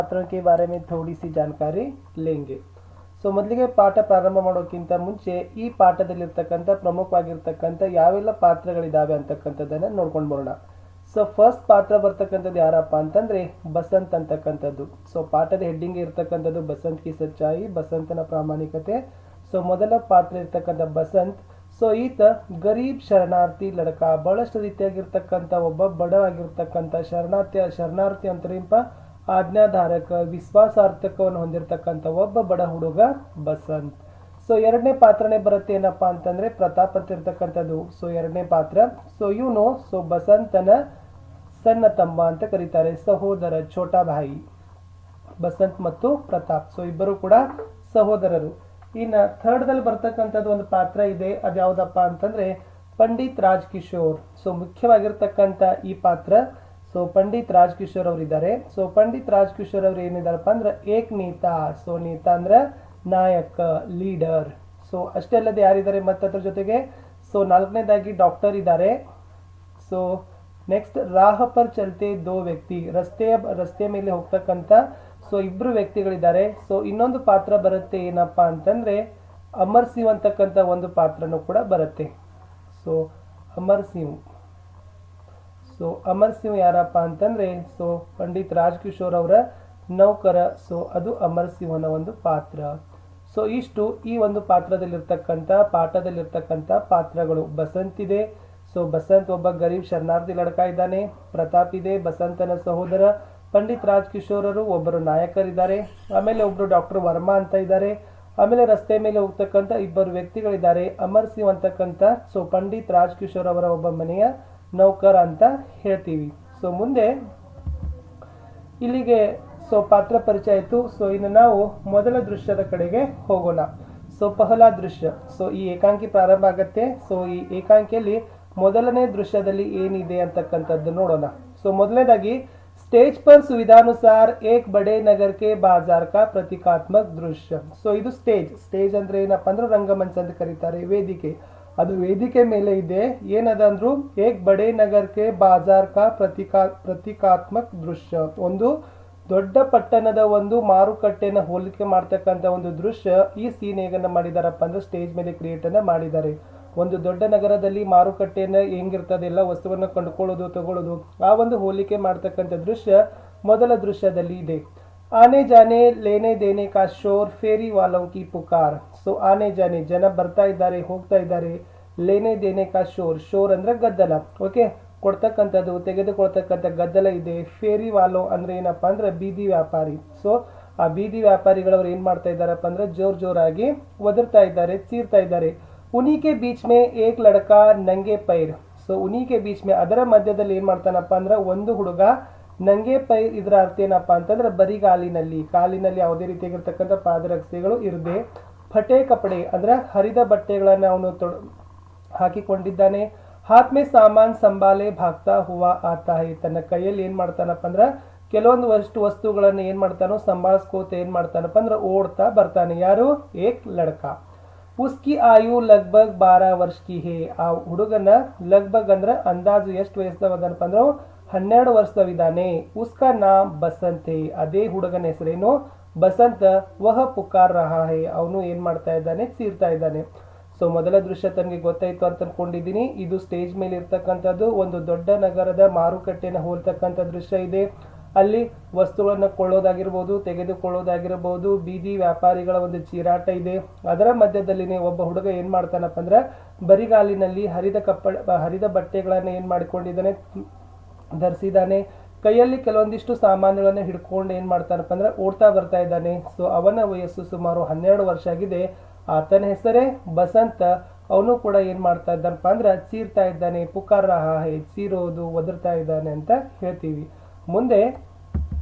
पात्रों के बारे में थोड़ी सी जानकारी लेंगे। ಸೊ ಮೊದಲಿಗೆ ಪಾಠ ಪ್ರಾರಂಭ ಮಾಡೋಕ್ಕಿಂತ ಮುಂಚೆ ಈ ಪಾಠದಲ್ಲಿರ್ತಕ್ಕಂಥ ಪ್ರಮುಖವಾಗಿರ್ತಕ್ಕಂಥ ಯಾವೆಲ್ಲ ಪಾತ್ರಗಳಿದಾವೆ ಅಂತಕ್ಕಂಥದ್ದನ್ನು ನೋಡ್ಕೊಂಡು ಬರೋಣ. ಸೊ ಫಸ್ಟ್ ಪಾತ್ರ ಬರ್ತಕ್ಕಂಥದ್ದು ಯಾರಪ್ಪ ಅಂತಂದ್ರೆ ಬಸಂತ್ ಅಂತಕ್ಕಂಥದ್ದು. ಸೊ ಪಾಠದ ಹೆಡ್ಡಿಂಗ್ ಇರ್ತಕ್ಕಂಥದ್ದು ಬಸಂತ್ ಕಿ ಸಚ್ಚಾಯಿ, ಬಸಂತನ ಪ್ರಾಮಾಣಿಕತೆ. ಸೊ ಮೊದಲ ಪಾತ್ರ ಇರ್ತಕ್ಕಂಥ ಬಸಂತ್. ಸೊ ಈತ ಗರೀಬ್ ಶರಣಾರ್ಥಿ ಲಡಕ, ಬಹಳಷ್ಟು ರೀತಿಯಾಗಿರ್ತಕ್ಕಂಥ ಒಬ್ಬ ಬಡವಾಗಿರ್ತಕ್ಕಂಥ ಶರಣಾರ್ಥಿ ಅಂತರೇನಪ್ಪ, ಆಜ್ಞಾಧಾರಕ ವಿಶ್ವಾಸಾರ್ಥಕವನ್ನು ಹೊಂದಿರತಕ್ಕಂಥ ಒಬ್ಬ ಬಡ ಹುಡುಗ ಬಸಂತ್. ಸೊ ಎರಡನೇ ಪಾತ್ರನೇ ಬರುತ್ತೆ ಏನಪ್ಪಾ ಅಂತಂದ್ರೆ ಪ್ರತಾಪ್ ಅಂತ ಇರ್ತಕ್ಕಂಥದ್ದು. ಸೊ ಎರಡನೇ ಪಾತ್ರ. ಸೊ ಇವನು ಬಸಂತನ ಸಣ್ಣ ತಮ್ಮ ಅಂತ ಕರೀತಾರೆ, ಸಹೋದರ, ಛೋಟಾ ಭಾಯಿ. ಬಸಂತ್ ಮತ್ತು ಪ್ರತಾಪ್ ಸೊ ಇಬ್ಬರು ಕೂಡ ಸಹೋದರರು. ಇನ್ನ ಥರ್ಡ್ ದಲ್ಲಿ ಬರ್ತಕ್ಕಂಥದ್ದು ಒಂದು ಪಾತ್ರ ಇದೆ, ಅದ್ಯಾವುದಪ್ಪ ಅಂತಂದ್ರೆ ಪಂಡಿತ್ ರಾಜ್ ಕಿಶೋರ್. ಸೊ ಮುಖ್ಯವಾಗಿರ್ತಕ್ಕಂಥ ಈ ಪಾತ್ರ. ಸೊ ಪಂಡಿತ್ ರಾಜ್ ಕಿಶೋರ್ ಅವರು ಇದ್ದಾರೆ. ಸೊ ಪಂಡಿತ್ ರಾಜ್ ಕಿಶೋರ್ ಅವರು ಏನಿದಾರಪ್ಪ ಅಂದ್ರೆ ಏಕ್ ನೇತಾ. ಸೊ ನೇತಾ ಅಂದ್ರೆ ನಾಯಕ, ಲೀಡರ್. ಸೊ ಅಷ್ಟೇ ಅಲ್ಲದೆ ಯಾರಿದ್ದಾರೆ ಮತ್ತೆ ಅದ್ರ ಜೊತೆಗೆ ಸೊ ನಾಲ್ಕನೇದಾಗಿ ಡಾಕ್ಟರ್ ಇದ್ದಾರೆ. ಸೊ ನೆಕ್ಸ್ಟ್ ರಾಹ ಪರ್ ಚಲ್ತೆ ದೋ ವ್ಯಕ್ತಿ, ರಸ್ತೆ ಮೇಲೆ ಹೋಗ್ತಕ್ಕಂಥ ಸೊ ಇಬ್ರು ವ್ಯಕ್ತಿಗಳಿದ್ದಾರೆ. ಸೊ ಇನ್ನೊಂದು ಪಾತ್ರ ಬರುತ್ತೆ ಏನಪ್ಪಾ ಅಂತಂದ್ರೆ ಅಮರ್ ಸಿಂಗ್ ಅಂತಕ್ಕಂಥ ಒಂದು ಪಾತ್ರನೂ ಕೂಡ ಬರುತ್ತೆ. ಸೊ ಅಮರ್ ಸಿಂಗ್. ಸೊ ಅಮರ್ ಸಿಂಗ್ ಯಾರಪ್ಪ ಅಂತಂದ್ರೆ ಸೊ ಪಂಡಿತ್ ರಾಜ್ ಕಿಶೋರ್ ಅವರ ನೌಕರ. ಸೊ ಅದು ಅಮರ್ ಸಿಂಹನ ಒಂದು ಪಾತ್ರ. ಸೊ ಇಷ್ಟು ಈ ಒಂದು ಪಾಠದಲ್ಲಿರ್ತಕ್ಕಂಥ ಪಾತ್ರಗಳು. ಬಸಂತ್ ಇದೆ. ಸೊ ಬಸಂತ್ ಒಬ್ಬ ಗರೀಬ್ ಶರಣಾರ್ಥಿ ಲಡಕ ಇದ್ದಾನೆ. ಪ್ರತಾಪ್ ಇದೆ, ಬಸಂತನ ಸಹೋದರ. ಪಂಡಿತ್ ರಾಜ್ ಕಿಶೋರ್ ಅವರು ಒಬ್ಬರು ನಾಯಕರಿದ್ದಾರೆ. ಆಮೇಲೆ ಒಬ್ರು ಡಾಕ್ಟರ್ ವರ್ಮಾ ಅಂತ ಇದ್ದಾರೆ. ಆಮೇಲೆ ರಸ್ತೆ ಮೇಲೆ ಹೋಗ್ತಕ್ಕಂಥ ಇಬ್ಬರು ವ್ಯಕ್ತಿಗಳಿದ್ದಾರೆ, ಅಮರ್ ಸಿಂಗ್ ಅಂತಕ್ಕಂಥ. ಸೊ ಪಂಡಿತ್ ರಾಜ್ ಕಿಶೋರ್ ಅವರ ಒಬ್ಬ ಮನೆಯ ನೌಕರ ಅಂತ ಹೇಳ್ತೀವಿ. ಸೊ ಮುಂದೆ ಇಲ್ಲಿಗೆ ಸೊ ಪಾತ್ರ ಪರಿಚಯ ಆಯಿತು. ಸೊ ಇನ್ನು ನಾವು ಮೊದಲ ದೃಶ್ಯದ ಕಡೆಗೆ ಹೋಗೋಣ. ಸೊ ಪಹಲಾ ದೃಶ್ಯ. ಸೊ ಈ ಏಕಾಂಕಿ ಪ್ರಾರಂಭ ಆಗತ್ತೆ. ಸೊ ಈ ಏಕಾಂಕಿಯಲ್ಲಿ ಮೊದಲನೇ ದೃಶ್ಯದಲ್ಲಿ ಏನಿದೆ ಅಂತಕ್ಕಂಥದ್ದು ನೋಡೋಣ. ಸೊ ಮೊದಲನೇದಾಗಿ ಸ್ಟೇಜ್ ಪರ್ ಸುವಿಧಾನುಸಾರ ಏಕ್ ಬಡೆ ನಗರ್ ಕೆ ಬಾಜಾರ್ ಕಾ ಪ್ರತೀಕಾತ್ಮಕ ದೃಶ್ಯ. ಸೊ ಇದು ಸ್ಟೇಜ್ ಅಂದ್ರೆ ಏನಪ್ಪಾ ಅಂದ್ರೆ ರಂಗಮಂಚ ಅಂತ ಕರೀತಾರೆ, ವೇದಿಕೆ. ಅದು ವೇದಿಕೆ ಮೇಲೆ ಇದೆ. ಏನದಂದ್ರು ಏಕ್ ಬಡೆ ನಗರ್ ಕೆ ಬಾಜಾರ್ ಕಾ ಪ್ರತೀಕಾತ್ಮಕ ದೃಶ್ಯ, ಒಂದು ದೊಡ್ಡ ಪಟ್ಟಣದ ಒಂದು ಮಾರುಕಟ್ಟೆನ ಹೋಲಿಕೆ ಮಾಡ್ತಕ್ಕಂಥ ಒಂದು ದೃಶ್ಯ. ಈ ಸೀನ್ ಹೇಗನ್ನ ಮಾಡಿದಾರಪ್ಪ ಅಂದ್ರೆ ಸ್ಟೇಜ್ ಮೇಲೆ ಕ್ರಿಯೇಟ್ ಅನ್ನ ಮಾಡಿದ್ದಾರೆ. ಒಂದು ದೊಡ್ಡ ನಗರದಲ್ಲಿ ಮಾರುಕಟ್ಟೆನ ಹೆಂಗಿರ್ತದೆ, ಎಲ್ಲ ವಸ್ತುವನ್ನ ಕೊಂಡ್ಕೊಳ್ಳೋದು ತಗೊಳ್ಳೋದು, ಆ ಒಂದು ಹೋಲಿಕೆ ಮಾಡ್ತಕ್ಕಂಥ ದೃಶ್ಯ ಮೊದಲ ದೃಶ್ಯದಲ್ಲಿ ಇದೆ. ಆನೆ ಜಾನೆ ಲೇನೆ ದೇನೆ ಕಾ ಶೋರ್ ಫೇರಿ ವಾಲೋಂ ಕಿ ಪುಕಾರ್. ಸೊ ಆನೆ ಜಾನೆ ಜನ ಬರ್ತಾ ಇದ್ದಾರೆ, ಹೋಗ್ತಾ ಇದ್ದಾರೆ. ಲೇನೆ ದೇನೆ ಕಾ ಶೋರ್ ಅಂದ್ರೆ ಗದ್ದಲ. ಓಕೆ, ಕೊಡ್ತಕ್ಕಂಥದ್ದು, ತೆಗೆದುಕೊಳ್ತಕ್ಕಂಥ ಗದ್ದಲ ಇದೆ. ಫೇರಿ ವಾಲೋ ಅಂದ್ರೆ ಏನಪ್ಪಾ ಅಂದ್ರೆ ಬೀದಿ ವ್ಯಾಪಾರಿ. ಸೊ ಆ ಬೀದಿ ವ್ಯಾಪಾರಿಗಳವರು ಏನ್ ಮಾಡ್ತಾ ಇದ್ದಾರಪ್ಪ ಅಂದ್ರೆ ಜೋರಾಗಿ ಒದರ್ತಾ ಇದ್ದಾರೆ, ಚೀರ್ತಾ ಇದ್ದಾರೆ. ಉನಿ ಕೆ ಬೀಚ್ ಮೇ ಏಕ್ ಲಡಕ ನಂಗೆ ಪೈರ್. ಸೊ ಉನಿ ಕೆ ಬೀಚ್ ಮೇ, ಅದರ ಮಧ್ಯದಲ್ಲಿ ಏನ್ ಮಾಡ್ತಾನಪ್ಪ ಅಂದ್ರೆ ಒಂದು ಹುಡುಗ ನಂಗೆ ಪೈರ್. ಇದರ ಅರ್ಥ ಏನಪ್ಪಾ ಅಂತಂದ್ರೆ ಕಾಲಿನಲ್ಲಿ ಯಾವುದೇ ರೀತಿಯಾಗಿರ್ತಕ್ಕಂಥ ಪಾದರಕ್ಷೆಗಳು ಇರದೆ, ಫಟೆ ಕಪಡೆ ಅಂದ್ರೆ ಹರಿದ ಬಟ್ಟೆಗಳನ್ನ ಅವನು ಹಾಕಿಕೊಂಡಿದ್ದಾನೆ. ಹಾತ್ ಮೇ ಸಾಮಾನ್ ಸಂಭಾಲೆ ಭಾಗ್ತಾ ಹುವಾ ಆತಾ ಹೈ. ತನ್ನ ಕೈಯಲ್ಲಿ ಏನ್ ಮಾಡ್ತಾನಪ್ಪ ಅಂದ್ರೆ ಕೆಲವೊಂದು ವಸ್ತುಗಳನ್ನ ಏನ್ ಮಾಡ್ತಾನೋ ಸಂಭಾಳಿಸ್ಕೋತ ಏನ್ ಮಾಡ್ತಾನಪ್ಪ ಅಂದ್ರೆ ಓಡ್ತಾ ಬರ್ತಾನೆ. ಯಾರು? ಏಕ್ ಲಡ್ಕ. ಉಸ್ಕಿ ಆಯು ಲಗ್ಭಗ್ 12 ವರ್ಷ ಕಿ ಹೇ. ಆ ಹುಡುಗನ ಲಗ್ಭಗ್ ಅಂದ್ರೆ ಅಂದಾಜು ಎಷ್ಟು ವಯಸ್ಸದವದನಪ್ಪ ಅಂದ್ರೆ 12 ವರ್ಷದವಿದ್ದಾನೆ. ಉಸ್ಕಾ ನಾಮ್ ಬಸಂತ್ ಹೇ. ಅದೇ ಹುಡುಗನ ಹೆಸರೇನು? ಬಸಂತ. ವಹ ಪುಕಾರ್ ರಹಾ ಹೇ. ಅವನು ಏನ್ ಮಾಡ್ತಾ ಇದ್ದಾನೆ? ಚೀರ್ತಾ ಇದ್ದಾನೆ. ಸೊ ಮೊದಲ ದೃಶ್ಯ ತನಗೆ ಗೊತ್ತಾಯ್ತು ಅಂತ ಅನ್ಕೊಂಡಿದ್ದೀನಿ. ಇದು ಸ್ಟೇಜ್ ಮೇಲೆ ಇರ್ತಕ್ಕಂಥದ್ದು. ಒಂದು ದೊಡ್ಡ ನಗರದ ಮಾರುಕಟ್ಟೆನ ಹೋಲ್ತಕ್ಕಂಥ ದೃಶ್ಯ ಇದೆ. ಅಲ್ಲಿ ವಸ್ತುಗಳನ್ನ ಕೊಳ್ಳೋದಾಗಿರ್ಬೋದು, ತೆಗೆದುಕೊಳ್ಳೋದಾಗಿರ್ಬೋದು, ಬೀದಿ ವ್ಯಾಪಾರಿಗಳ ಒಂದು ಚೀರಾಟ ಇದೆ. ಅದರ ಮಧ್ಯದಲ್ಲಿನೇ ಒಬ್ಬ ಹುಡುಗ ಏನ್ ಮಾಡ್ತಾನಪ್ಪ ಅಂದ್ರೆ ಬರಿಗಾಲಿನಲ್ಲಿ ಹರಿದ ಬಟ್ಟೆಗಳನ್ನ ಏನ್ ಮಾಡಿಕೊಂಡಿದ್ದಾನೆ, ಧರಿಸಿದ್ದಾನೆ. ಕೈಯಲ್ಲಿ ಕೆಲವೊಂದಿಷ್ಟು ಸಾಮಾನುಗಳನ್ನ ಹಿಡ್ಕೊಂಡು ಏನ್ ಮಾಡ್ತಾನಪ್ಪ ಅಂದ್ರೆ ಓಡ್ತಾ ಬರ್ತಾ ಇದ್ದಾನೆ. ಸೊ ಅವನ ವಯಸ್ಸು ಸುಮಾರು 12 ವರ್ಷ ಆಗಿದೆ. ಆತನ ಹೆಸರೇ ಬಸಂತ. ಅವನು ಕೂಡ ಏನ್ ಮಾಡ್ತಾ ಇದ್ದಾನಪ್ಪ ಅಂದ್ರೆ ಚೀರ್ತಾ ಇದ್ದಾನೆ. ಪುಕಾರ್ ರಹಾ ಹೈ, ಚೀರೋದು, ಒದರ್ತಾ ಇದ್ದಾನೆ ಅಂತ ಹೇಳ್ತೀವಿ. ಮುಂದೆ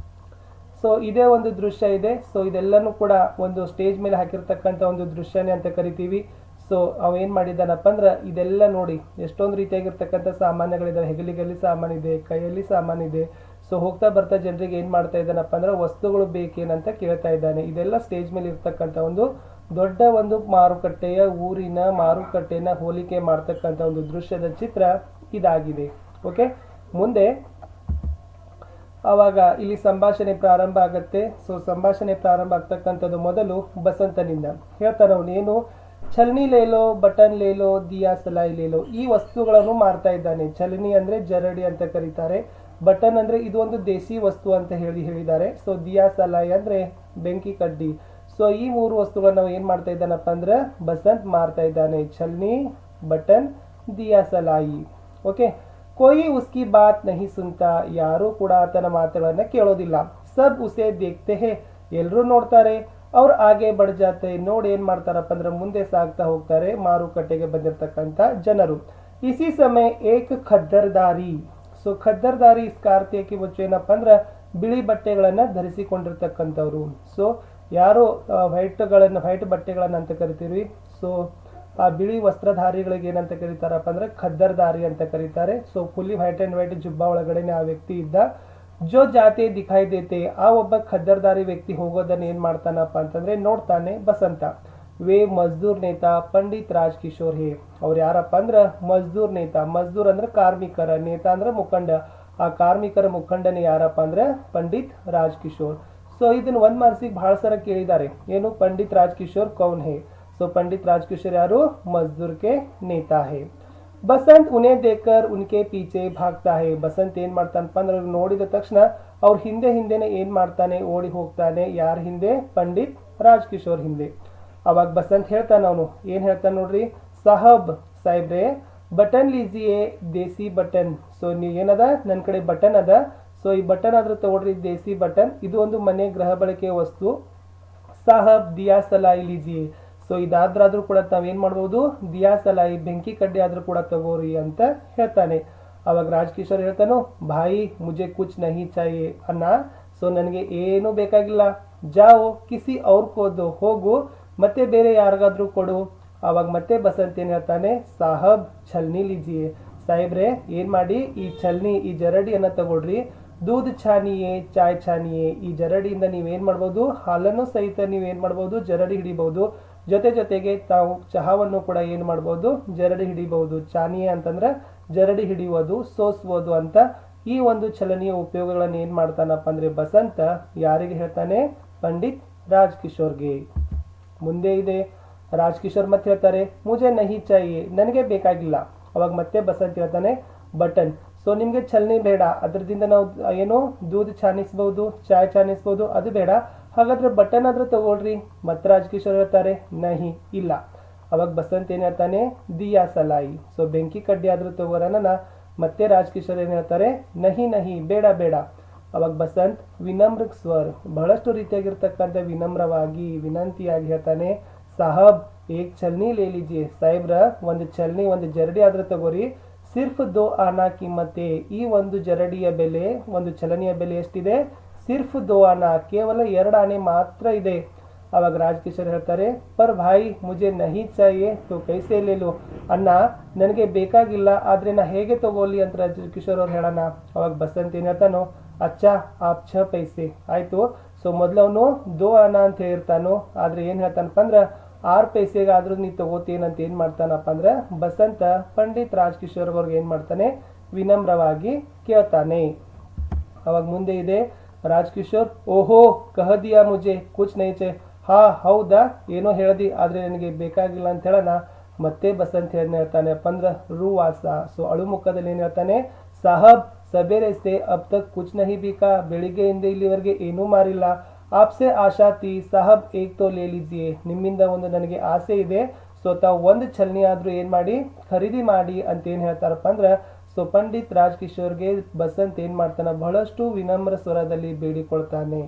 ಸೊ ಇದೇ ಒಂದು ದೃಶ್ಯ ಇದೆ. ಸೊ ಇದೆಲ್ಲನೂ ಕೂಡ ಒಂದು ಸ್ಟೇಜ್ ಮೇಲೆ ಹಾಕಿರ್ತಕ್ಕಂಥ ಒಂದು ದೃಶ್ಯನೇ ಅಂತ ಕರಿತೀವಿ. ಸೊ ಅವ ಏನ್ ಮಾಡಿದ್ದಾನಪ್ಪ ಅಂದ್ರೆ ಇದೆಲ್ಲ ನೋಡಿ ಎಷ್ಟೊಂದು ರೀತಿಯಾಗಿರ್ತಕ್ಕಂಥ ಸಾಮಾನುಗಳಿದಾವೆ. ಹೆಗಲಿಗಲ್ಲಿ ಸಾಮಾನಿದೆ, ಕೈಯಲ್ಲಿ ಸಾಮಾನಿದೆ. ಸೊ ಹೋಗ್ತಾ ಬರ್ತಾ ಜನರಿಗೆ ಏನ್ ಮಾಡ್ತಾ ಇದ್ದಾನಪ್ಪ ಅಂದ್ರೆ ವಸ್ತುಗಳು ಬೇಕೇನಂತ ಕೇಳ್ತಾ ಇದ್ದಾನೆ. ಇದೆಲ್ಲ ಸ್ಟೇಜ್ ಮೇಲೆ ಇರ್ತಕ್ಕಂಥ ಒಂದು ದೊಡ್ಡ ಒಂದು ಮಾರುಕಟ್ಟೆಯ ಊರಿನ ಮಾರುಕಟ್ಟೆನ ಹೋಲಿಕೆ ಮಾಡ್ತಕ್ಕಂಥ ಒಂದು ದೃಶ್ಯದ ಚಿತ್ರ ಇದಾಗಿದೆ. ಓಕೆ, ಮುಂದೆ ಆವಾಗ ಇಲ್ಲಿ ಸಂಭಾಷಣೆ ಪ್ರಾರಂಭ ಆಗತ್ತೆ. ಸೊ ಸಂಭಾಷಣೆ ಪ್ರಾರಂಭ ಆಗ್ತಕ್ಕಂಥದ್ದು ಮೊದಲು ಬಸಂತನಿಂದ. ಹೇಳ್ತಾನೆ ಅವನು ಏನು, ಛಲ್ನಿ ಲೇಲೋ, ಬಟನ್ ಲೇಲೋ, ದಿಯಾ ಸಲಾಯಿ ಲೇಲೋ. ಈ ವಸ್ತುಗಳನ್ನು ಮಾರ್ತಾ ಇದ್ದಾನೆ. ಛಲ್ನಿ ಅಂದ್ರೆ ಜರಡಿ ಅಂತ ಕರೀತಾರೆ, ಬಟನ್ ಅಂದ್ರೆ ಇದು ಒಂದು ದೇಸಿ ವಸ್ತು ಅಂತ ಹೇಳಿದ್ದಾರೆ. ಸೊ ದಿಯಾ ಸಲಾಯಿ ಅಂದ್ರೆ ಬೆಂಕಿ ಕಡ್ಡಿ. ಸೊ ಈ ಮೂರು ವಸ್ತುಗಳನ್ನ ನಾವು ಏನ್ ಮಾಡ್ತಾ ಇದ್ದಾನಪ್ಪ ಅಂದ್ರೆ ಬಸಂತ್ ಮಾರ್ತಾ ಇದ್ದಾನೆ. ಛಲ್ನಿ, ಬಟನ್, ದಿಯಾ ಸಲಾಯಿ. ಓಕೆ. कोई उसकी बात नहीं सुनता, ಯಾರು ಕೂಡ ಆತನ ಮಾತುಗಳನ್ನ ಕೇಳೋದಿಲ್ಲ. ಸಬ್ ಉಸೆ ದೇಖ್ತೆ ಹೇ, ಎಲ್ಲರೂ ನೋಡ್ತಾರೆ. ಅವ್ರು ಆಗೆ ಬಡ್ ಜಾತೆ, ನೋಡಿ ಏನ್ ಮಾಡ್ತಾರಪ್ಪ ಅಂದ್ರೆ ಮುಂದೆ ಸಾಗ್ತಾ ಹೋಗ್ತಾರೆ ಮಾರುಕಟ್ಟೆಗೆ ಬಂದಿರತಕ್ಕಂತ ಜನರು. ಇಸಿ ಸಮಯ ಏಕ್ ಖದ್ದರ್ದಾರಿ. ಸೊ ಖದ್ದರ್ದಾರಿ ಇಸ್ಕಾರ್ತಿಯಕ್ಕೆ ಮುಚ್ಚು ಏನಪ್ಪ ಅಂದ್ರೆ ಬಿಳಿ ಬಟ್ಟೆಗಳನ್ನ ಧರಿಸಿಕೊಂಡಿರ್ತಕ್ಕಂಥವ್ರು. ಸೊ ಯಾರು ವೈಟ್ ಬಟ್ಟೆಗಳನ್ನ ಅಂತ ಕರಿತೀವಿ. ಸೊ ಆ ಬಿಳಿ ವಸ್ತ್ರಧಾರಿಗಳಿಗೆ ಏನಂತ ಕರೀತಾರಪ್ಪ ಅಂದ್ರೆ ಖದ್ದರ್ದಾರಿ ಅಂತ ಕರೀತಾರೆ. So fully white and white ಜುಬ್ಬಾ ಒಳಗಡೆನೆ ಆ ವ್ಯಕ್ತಿ ಇದ್ದ. ಜೋ ಜಾತೆ ದಿಖಾಯಿ ದೇತೆ, ಆ ಒಬ್ಬ ಖದ್ದರ್ದಾರಿ ವ್ಯಕ್ತಿ ಹೋಗೋದನ್ನ ಏನ್ ಮಾಡ್ತಾನಪ್ಪ ಅಂತಂದ್ರೆ ನೋಡ್ತಾನೆ ಬಸಂತ. ವೇ ಮಜ್ದೂರ್ ನೇತಾ ಪಂಡಿತ್ ರಾಜ್ ಕಿಶೋರ್ ಹೇ. ಅವ್ರು ಯಾರಪ್ಪ ಅಂದ್ರೆ ಮಜ್ದೂರ್ ನೇತಾ. ಮಜ್ದೂರ್ ಅಂದ್ರೆ ಕಾರ್ಮಿಕರ, ನೇತಾ ಅಂದ್ರೆ ಮುಖಂಡ. ಆ ಕಾರ್ಮಿಕರ ಮುಖಂಡನೇ ಯಾರಪ್ಪ ಅಂದ್ರೆ ಪಂಡಿತ್ ರಾಜ್ ಕಿಶೋರ್. ಸೊ ಇದನ್ನ ಒಂದ್ ಮಾರ್ಕ್ಸಿಗೆ ಬಹಳ ಸಲ ಕೇಳಿದ್ದಾರೆ. ಏನು, पंडित राजकिशोर कौन है? तो पंडित राजकिशोर यारो मजदूर के नेता है. बसंत उन्हें देखकर उनके पीछे भागता है. बसंत ಏನ್ ಮಾಡ್ತಾನಪ್ಪ ಅಂದ್ರೆ ನೋಡಿದ ತಕ್ಷಣ ಅವ್ರ ಹಿಂದೆನೆ ಏನ್ ಮಾಡ್ತಾನೆ, ಓಡಿ ಹೋಗ್ತಾನೆ. ಯಾರ ಹಿಂದೆ? ಪಂಡಿತ್ ರಾಜ್ಕಿಶೋರ್ ಹಿಂದೆ. ಅವಾಗ ಬಸಂತ್ ಹೇಳ್ತಾನ, ಅವನು ಏನ್ ಹೇಳ್ತಾನೆ ನೋಡ್ರಿ, ಸಾಹಬ್ ಸಾಹೇಬ್ರೆ ಬಟನ್ ಲೀಜಿಯೇ ದೇಸಿ ಬಟನ್. ಸೊ ನೀವು ಏನದ ನನ್ನ ಕಡೆ ಬಟನ್ ಅದ. ಸೊ ಈ ಬಟನ್ ಆದ್ರೂ ತಗೊಳ್ರಿ, ದೇಸಿ ಬಟನ್. ಇದು ಒಂದು ಮನೆ ಗೃಹ ಬಳಕೆಯ ವಸ್ತು. ಸಾಹಬ್ ದಿಯಾ ಸಲಾಯಿ ಲೀಜಿಯೇ. ಸೊ ಇದಾದ್ರೂ ಕೂಡ ನಾವೇನ್ ಮಾಡ್ಬೋದು, ದಿಯಾ ಸಲಾಯಿ ಬೆಂಕಿ ಕಡ್ಡಿ ಆದ್ರೂ ಕೂಡ ತಗೋರಿ ಅಂತ ಹೇಳ್ತಾನೆ. ಅವಾಗ ರಾಜ್ಕಿಶೋರ್ ಹೇಳ್ತಾನೋ, ಭಾಯಿ ಮುಜೆ ಕುಚ್ ನಹಿ ಚಾಹಿಯೆ ಅಣ್ಣ. ಸೊ ನನಗೆ ಏನು ಬೇಕಾಗಿಲ್ಲ, ಜಾओ ಕಿಸಿ ಅವ್ರ ಕೋದು, ಹೋಗು ಮತ್ತೆ ಬೇರೆ ಯಾರಿಗಾದ್ರೂ ಕೊಡು. ಅವಾಗ ಮತ್ತೆ ಬಸಂತ್ ಏನ್ ಹೇಳ್ತಾನೆ, ಸಾಹಬ್ ಛಲ್ನಿ ಲೀಜಿಯೇ. ಸಾಹೇಬ್ರೆ ಏನ್ ಮಾಡಿ, ಈ ಛಲ್ನಿ, ಈ ಜರಡಿಯನ್ನ ತಗೊಳ್ರಿ. ದೂದ್ ಛಾನಿಯೇ, ಚಾಯ್ ಛಾನಿಯೇ. ಈ ಜರಡಿಯಿಂದ ನೀವೇನ್ ಮಾಡ್ಬೋದು, ಹಾಲನ್ನು ಸಹಿತ ನೀವೇನ್ ಮಾಡ್ಬೋದು, ಜರಡಿ ಹಿಡಿಬಹುದು. ಜೊತೆಗೆ ತಾವು ಚಹಾವನ್ನು ಕೂಡ ಏನ್ ಮಾಡ್ಬೋದು, ಜರಡಿ ಹಿಡಿಬಹುದು. ಚಾನಿಯೇ ಅಂತಂದ್ರೆ ಜರಡಿ ಹಿಡಿಯುವುದು, ಸೋಸುವುದು ಅಂತ. ಈ ಒಂದು ಚಲನೆಯ ಉಪಯೋಗಗಳನ್ನು ಏನ್ ಮಾಡ್ತಾನಪ್ಪ ಅಂದ್ರೆ ಬಸಂತ ಯಾರಿಗೆ ಹೇಳ್ತಾನೆ, ಪಂಡಿತ್ ರಾಜ್ಕಿಶೋರ್ಗೆ. ಮುಂದೆ ಇದೆ ರಾಜ್ಕಿಶೋರ್ ಮತ್ತೆ ಹೇಳ್ತಾರೆ, ಮುಜೆ ನಹಿ ಚಾಹಿಯೆ, ನನಗೆ ಬೇಕಾಗಿಲ್ಲ. ಅವಾಗ ಮತ್ತೆ ಬಸಂತ್ ಹೇಳ್ತಾನೆ, ಬಟನ್. ಸೊ ನಿಮ್ಗೆ ಚಲನೆ ಬೇಡ, ಅದರದಿಂದ ನಾವು ಏನು ದೂದ್ ಛಾನಿಸಬಹುದು, ಚಾಯ್ ಛಾನಿಸಬಹುದು, ಅದು ಬೇಡ. ಹಾಗಾದ್ರೆ ಬಟನ್ ಆದ್ರೂ ತಗೊಳ್ರಿ. ಮತ್ತೆ ರಾಜ್ಕಿಶೋರ್ ಹೇಳ್ತಾರೆ, ನಹಿ, ಇಲ್ಲ. ಅವಾಗ ಬಸಂತ್ ಏನ್ ಹೇಳ್ತಾನೆ, ದಿಯಾ ಸಲಾಯಿ. ಸೊ ಬೆಂಕಿ ಕಡ್ಡಿ ಆದ್ರೂ ತಗೋರನ. ಮತ್ತೆ ರಾಜ್ಕಿಶೋರ್ ಏನ್ ಹೇಳ್ತಾರೆ, ನಹಿ ಬೇಡ ಬೇಡ. ಅವಾಗ ಬಸಂತ್ ವಿನಮ್ರ ಸ್ವರ್, ಬಹಳಷ್ಟು ರೀತಿಯಾಗಿರ್ತಕ್ಕಂಥ ವಿನಮ್ರವಾಗಿ ವಿನಂತಿಯಾಗಿ ಹೇಳ್ತಾನೆ, ಸಾಹಬ್ ಏಕ್ ಛಲ್ನಿ ಲೇ ಲೀಜಿಯೇ. ಸಾಹೇಬ್ರ ಒಂದು ಛಲ್ನಿ, ಒಂದು ಜರಡಿ ಆದ್ರೂ ತಗೋರಿ. ಸಿರ್ಫ್ 2 ಆನಾ ಕಿಮ್ಮತ್ತೆ. ಈ ಒಂದು ಜರಡಿಯ ಬೆಲೆ, ಒಂದು ಚಲನೆಯ ಬೆಲೆ ಎಷ್ಟಿದೆ? ಸಿರ್ಫ್ 2 ಆನಾ, ಕೇವಲ 2 ಆನೆ ಮಾತ್ರ ಇದೆ. ಅವಾಗ ರಾಜ್ಕಿಶೋರ್ ಹೇಳ್ತಾರೆ, ಪರ್ ಭಾಯಿ ಮುಜೆ ನಹಿ ಚಾಹಿಯೆ ತೋ ಕೈಸೆ ಲೇ ಲೋ. ಅಣ್ಣ ನನಗೆ ಬೇಕಾಗಿಲ್ಲ, ಆದ್ರೆ ನಾ ಹೇಗೆ ತಗೋಲಿ ಅಂತ ರಾಜ್ಕಿಶೋರ್ ಅವ್ರು ಹೇಳೋಣ. ಅವಾಗ ಬಸಂತ್ ಏನ್ ಹೇಳ್ತಾನೋ, ಅಚ್ಚಾ ಆಪ್ 6 ಪೈಸೆ ಆಯ್ತು. ಸೊ ಮೊದ್ಲು ಅವನು 2 ಆನಾ ಅಂತ ಹೇಳಿರ್ತಾನೋ, ಆದ್ರೆ ಏನ್ ಹೇಳ್ತಾನಪ್ಪ ಅಂದ್ರ 6 ಪೈಸೆಗಾದ್ರೂ ನೀ ತಗೋತೇನಂತ ಏನ್ ಮಾಡ್ತಾನಪ್ಪ ಅಂದ್ರೆ ಬಸಂತ ಪಂಡಿತ್ ರಾಜ್ಕಿಶೋರ್ ಅವ್ರಿಗೆ ಏನ್ ಮಾಡ್ತಾನೆ, ವಿನಮ್ರವಾಗಿ ಕೇಳ್ತಾನೆ. ಅವಾಗ ಮುಂದೆ ಇದೆ ರಾಜ್ಕಿಶೋರ್, ಓಹೋ ಕಹ ದಿಯಾ ಮುಜೆ ಕುಚ್ ನಹಿ ಚೆ. ಹಾ ಹೌದಾ, ಏನೋ ಹೇಳ್ದಿ, ಆದ್ರೆ ನನಗೆ ಬೇಕಾಗಿಲ್ಲ ಅಂತ ಹೇಳೋಣ. ಮತ್ತೆ ಬಸಂತ್ ಏನ್ ಹೇಳ್ತಾನೆ ಅಪ್ಪ ಅಂದ್ರೆ ರೂವಾಸ. ಸೊ ಅಳು ಮುಖದಲ್ಲಿ ಏನ್ ಹೇಳ್ತಾನೆ, ಸಾಹಬ್ ಸಬೇರೆ ಸೆ ಅಬ್ ತಕ್ ಕುಚ್ ನಹಿ ಬಿಕಾ. ಬೆಳಿಗ್ಗೆಯಿಂದ ಇಲ್ಲಿವರೆಗೆ ಏನೂ ಮಾರಿಲ್ಲ. ಆಪ್ಸೆ ಆಶಾ ತಿ ಸಾಹಬ್ ಏಕ್ ತೋ ಲೇ ಲೀಜಿಯೇ. ನಿಮ್ಮಿಂದ ಒಂದು ನನಗೆ ಆಸೆ ಇದೆ. ಸೊ ತಾವು ಒಂದು ಛಲ್ನಿ ಆದ್ರೂ ಏನ್ ಮಾಡಿ, ಖರೀದಿ ಮಾಡಿ ಅಂತ ಏನ್ ಹೇಳ್ತಾರಪ್ಪ ಅಂದ್ರೆ. ಸೊ ಪಂಡಿತ್ ರಾಜ್ಕಿಶೋರ್ಗೆ ಬಸಂತ್ ಏನ್ ಮಾಡ್ತಾನ, ಬಹಳಷ್ಟು ವಿನಮ್ರ ಸ್ವರದಲ್ಲಿ ಬೇಡಿಕೊಳ್ತಾನೆ.